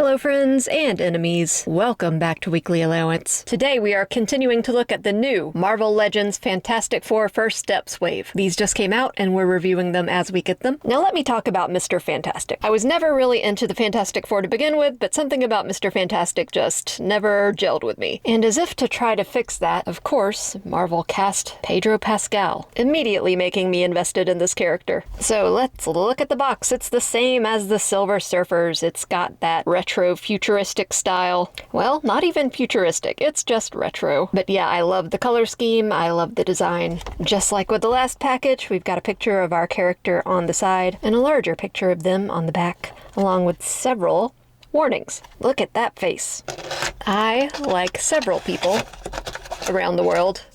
Hello friends and enemies, welcome back to Weekly Allowance. Today we are continuing to look at the new Marvel Legends Fantastic Four First Steps wave. These just came out and we're reviewing them as we get them. Now let me talk about Mr. Fantastic. I was never really into the Fantastic Four to begin with, but something about Mr. Fantastic just never gelled with me. And as if to try to fix that, of course, Marvel cast Pedro Pascal, immediately making me invested in this character. So let's look at the box. It's the same as the Silver Surfers. It's got that retro futuristic style. Well, not even futuristic, it's just retro. But yeah, I love the color scheme, I love the design. Just like with the last package, we've got a picture of our character on the side and a larger picture of them on the back, along with several warnings. Look at that face. I, like several people around the world,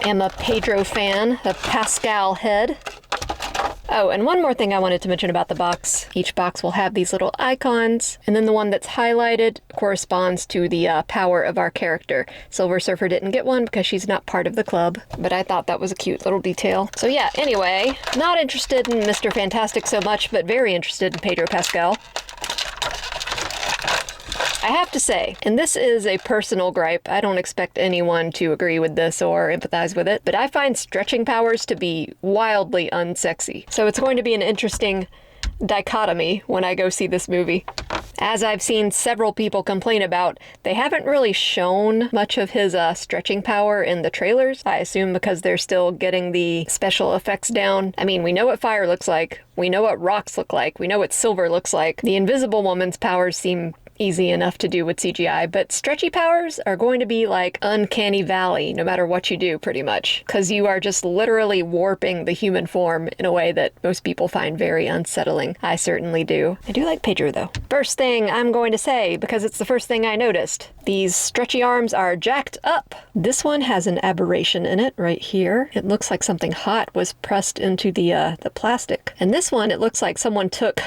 am a Pedro fan, a Pascal head. Oh, and one more thing I wanted to mention about the box. Each box will have these little icons, and then the one that's highlighted corresponds to the power of our character. Silver Surfer didn't get one because she's not part of the club, but I thought that was a cute little detail. So yeah, anyway, not interested in Mr. Fantastic so much, but very interested in Pedro Pascal. I have to say, and this is a personal gripe, I don't expect anyone to agree with this or empathize with it, but I find stretching powers to be wildly unsexy. So it's going to be an interesting dichotomy when I go see this movie. As I've seen several people complain about, they haven't really shown much of his stretching power in the trailers. I assume because they're still getting the special effects down. I mean, we know what fire looks like, we know what rocks look like, we know what silver looks like. The Invisible Woman's powers seem easy enough to do with CGI, but stretchy powers are going to be like uncanny valley no matter what you do, pretty much, because you are just literally warping the human form in a way that most people find very unsettling. I certainly do. I do like Pedro though. First thing I'm going to say, because it's the first thing I noticed, these stretchy arms are jacked up. This one has an aberration in it right here. It looks like something hot was pressed into the plastic. And this one, it looks like someone took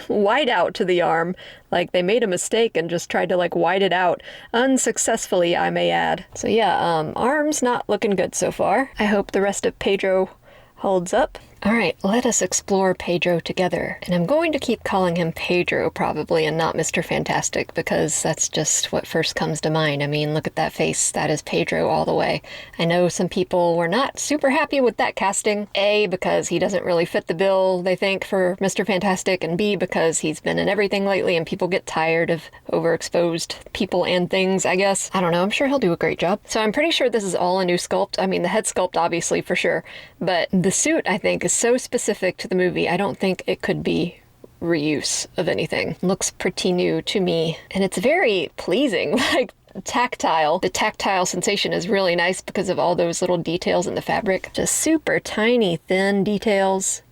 white out to the arm, like they made a mistake and just tried to like white it out. Unsuccessfully, I may add. So yeah, arms not looking good so far. I hope the rest of Pedro holds up. All right, let us explore Pedro together. And I'm going to keep calling him Pedro probably and not Mr. Fantastic because that's just what first comes to mind. I mean, look at that face. That is Pedro all the way. I know some people were not super happy with that casting. A, because he doesn't really fit the bill, they think, for Mr. Fantastic, and B, because he's been in everything lately and people get tired of overexposed people and things, I guess. I don't know, I'm sure he'll do a great job. So I'm pretty sure this is all a new sculpt. I mean, the head sculpt obviously for sure, but the suit I think is so specific to the movie, I don't think it could be reuse of anything. Looks pretty new to me, and it's very pleasing, like tactile. The tactile sensation is really nice because of all those little details in the fabric. Just super tiny, thin details.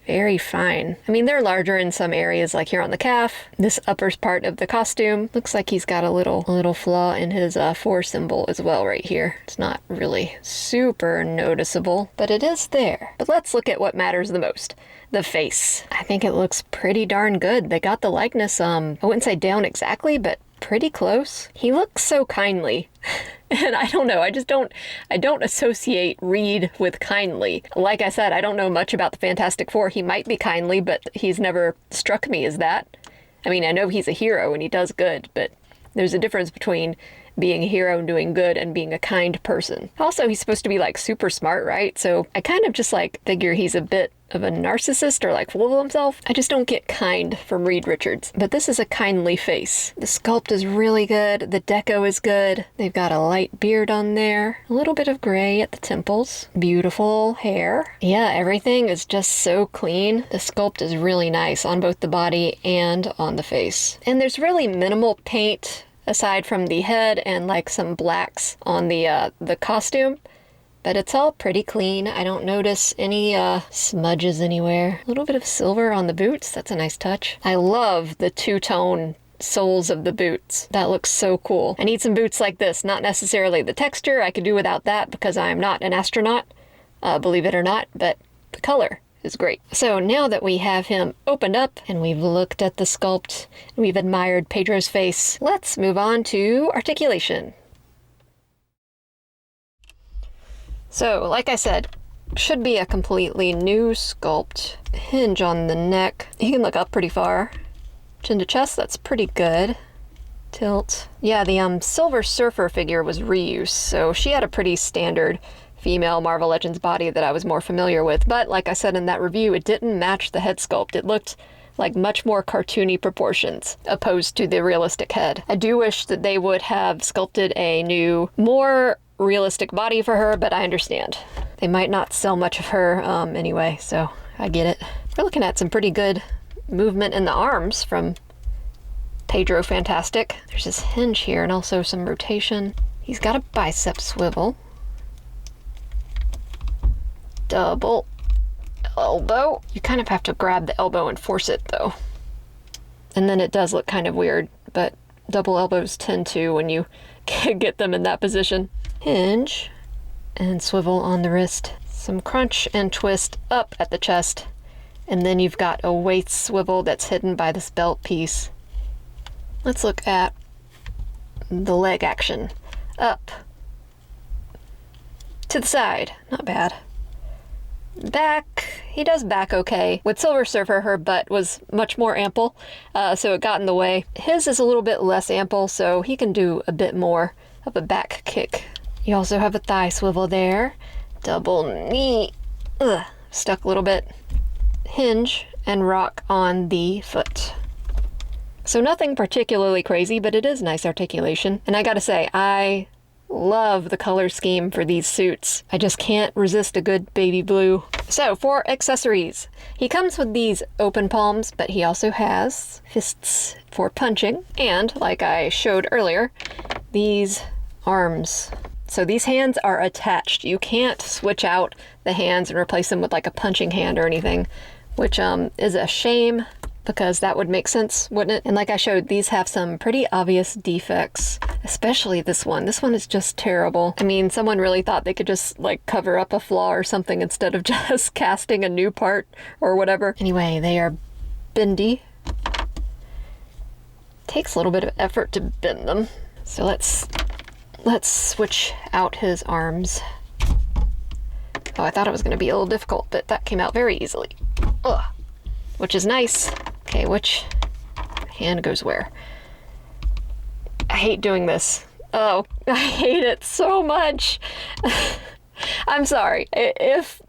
Very fine. I mean, they're larger in some areas, like here on the calf. This upper part of the costume looks like he's got a little flaw in his 4 symbol as well right here. It's not really super noticeable, but it is there. But let's look at what matters the most. The face. I think it looks pretty darn good. They got the likeness, I wouldn't say down exactly, but pretty close. He looks so kindly. And I don't know, I don't associate Reed with kindly. Like I said, I don't know much about the Fantastic Four. He might be kindly, but he's never struck me as that. I mean, I know he's a hero and he does good, but there's a difference between being a hero and doing good and being a kind person. Also, he's supposed to be like super smart, right? So I kind of just like figure he's a bit of a narcissist or like full of himself. I just don't get kind from Reed Richards. But this is a kindly face. The sculpt is really good. The deco is good. They've got a light beard on there. A little bit of gray at the temples. Beautiful hair. Yeah, everything is just so clean. The sculpt is really nice on both the body and on the face. And there's really minimal paint aside from the head and like some blacks on the costume. But it's all pretty clean. I don't notice any smudges anywhere. A little bit of silver on the boots. That's a nice touch. I love the two-tone soles of the boots. That looks so cool. I need some boots like this. Not necessarily the texture. I could do without that because I'm not an astronaut, believe it or not, but the color is great. So now that we have him opened up and we've looked at the sculpt, and we've admired Pedro's face, let's move on to articulation. So, like I said, should be a completely new sculpt. Hinge on the neck. He can look up pretty far. Chin to chest, that's pretty good. Tilt. Yeah, the Silver Surfer figure was reuse, so she had a pretty standard female Marvel Legends body that I was more familiar with. But like I said in that review, it didn't match the head sculpt. It looked like much more cartoony proportions opposed to the realistic head. I do wish that they would have sculpted a new, more realistic body for her, but I understand. They might not sell much of her anyway, so I get it. We're looking at some pretty good movement in the arms from Pedro Fantastic. There's this hinge here and also some rotation. He's got a bicep swivel. Double elbow. You kind of have to grab the elbow and force it though. And then it does look kind of weird, but double elbows tend to when you get them in that position. Hinge and swivel on the wrist. Some crunch and twist up at the chest. And then you've got a waist swivel that's hidden by this belt piece. Let's look at the leg action. Up. To the side. Not bad. Back. He does back okay. With Silver Surfer, her butt was much more ample, so it got in the way. His is a little bit less ample, so he can do a bit more of a back kick. You also have a thigh swivel there. Double knee. Ugh, stuck a little bit. Hinge and rock on the foot. So nothing particularly crazy, but it is nice articulation. And I gotta say, I love the color scheme for these suits. I just can't resist a good baby blue. So for accessories, he comes with these open palms, but he also has fists for punching. And like I showed earlier, these arms. So these hands are attached. You can't switch out the hands and replace them with like a punching hand or anything, which is a shame because that would make sense, wouldn't it? And like I showed, these have some pretty obvious defects, especially this one. This one is just terrible. I mean, someone really thought they could just like cover up a flaw or something instead of just casting a new part or whatever. Anyway, they are bendy. Takes a little bit of effort to bend them. So let's switch out his arms. Oh, I thought it was going to be a little difficult, but that came out very easily. Ugh. Which is nice. Okay, which hand goes where? I hate doing this. Oh, I hate it so much. I'm sorry. If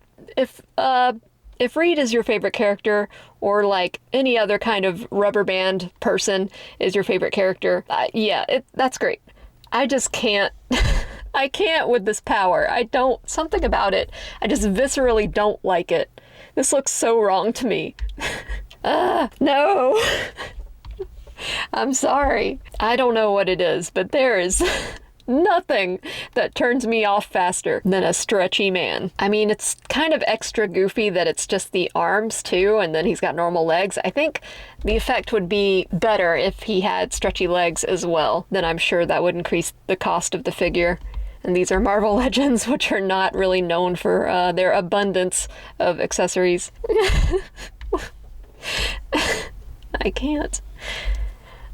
Reed is your favorite character, or like any other kind of rubber band person is your favorite character, yeah, that's great. I just can't. I can't with this power. Something about it, I just viscerally don't like it. This looks so wrong to me. No. I'm sorry. I don't know what it is, but there is nothing that turns me off faster than a stretchy man. I mean, it's kind of extra goofy that it's just the arms too, and then he's got normal legs. I think the effect would be better if he had stretchy legs as well. Then I'm sure that would increase the cost of the figure. And these are Marvel Legends, which are not really known for their abundance of accessories. I can't.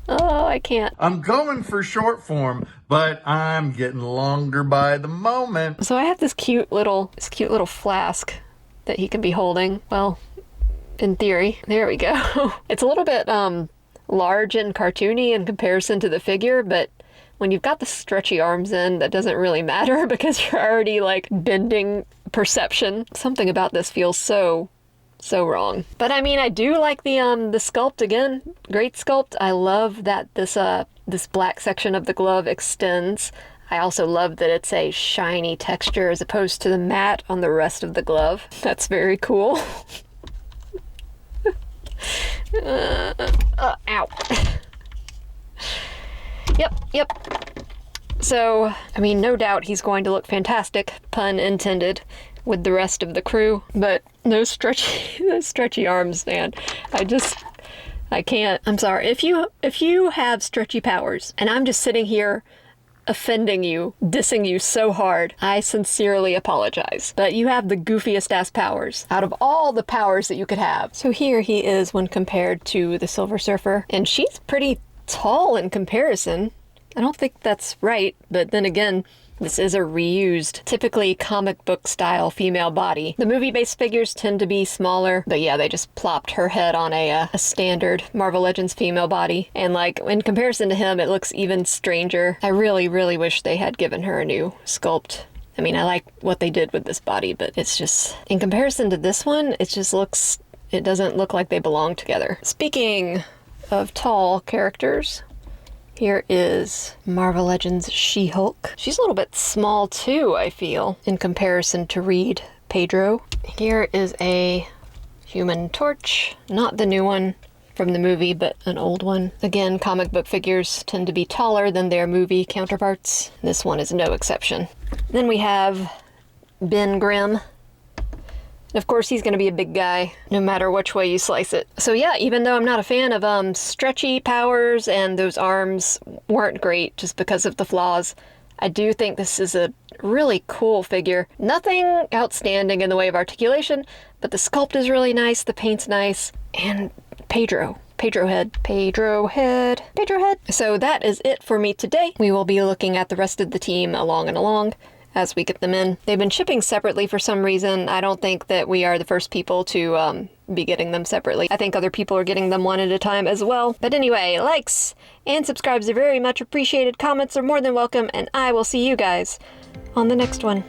Oh, I can't. I'm going for short form, but I'm getting longer by the moment. So I have this cute little flask that he can be holding. Well, in theory. There we go. It's a little bit large and cartoony in comparison to the figure, but when you've got the stretchy arms in, that doesn't really matter because you're already like bending perception. Something about this feels so wrong. But I mean, I do like the sculpt again. Great sculpt. I love that this black section of the glove extends. I also love that it's a shiny texture as opposed to the matte on the rest of the glove. That's very cool. Ow. Yep. So, I mean, no doubt he's going to look fantastic, pun intended, with the rest of the crew, but those stretchy arms, man. I can't. I'm sorry. If you have stretchy powers, and I'm just sitting here offending you, dissing you so hard, I sincerely apologize. But you have the goofiest ass powers out of all the powers that you could have. So here he is when compared to the Silver Surfer, and she's pretty tall in comparison. I don't think that's right, but then again, This is a reused, typically comic book style female body. The movie-based figures tend to be smaller, but yeah, they just plopped her head on a standard Marvel Legends female body. And like, in comparison to him, it looks even stranger. I really, really wish they had given her a new sculpt. I mean, I like what they did with this body, but it's just, in comparison to this one, it doesn't look like they belong together. Speaking of tall characters, here is Marvel Legends She-Hulk. She's a little bit small too, I feel, in comparison to Reed Pedro. Here is a Human Torch, not the new one from the movie, but an old one. Again, comic book figures tend to be taller than their movie counterparts. This one is no exception. Then we have Ben Grimm. Of course, he's going to be a big guy, no matter which way you slice it. So yeah, even though I'm not a fan of stretchy powers and those arms weren't great just because of the flaws, I do think this is a really cool figure. Nothing outstanding in the way of articulation, but the sculpt is really nice, the paint's nice, and Pedro head. So that is it for me today. We will be looking at the rest of the team along as we get them in. They've been shipping separately for some reason. I don't think that we are the first people to be getting them separately. I think other people are getting them one at a time as well. But anyway, likes and subscribes are very much appreciated. Comments are more than welcome, and I will see you guys on the next one.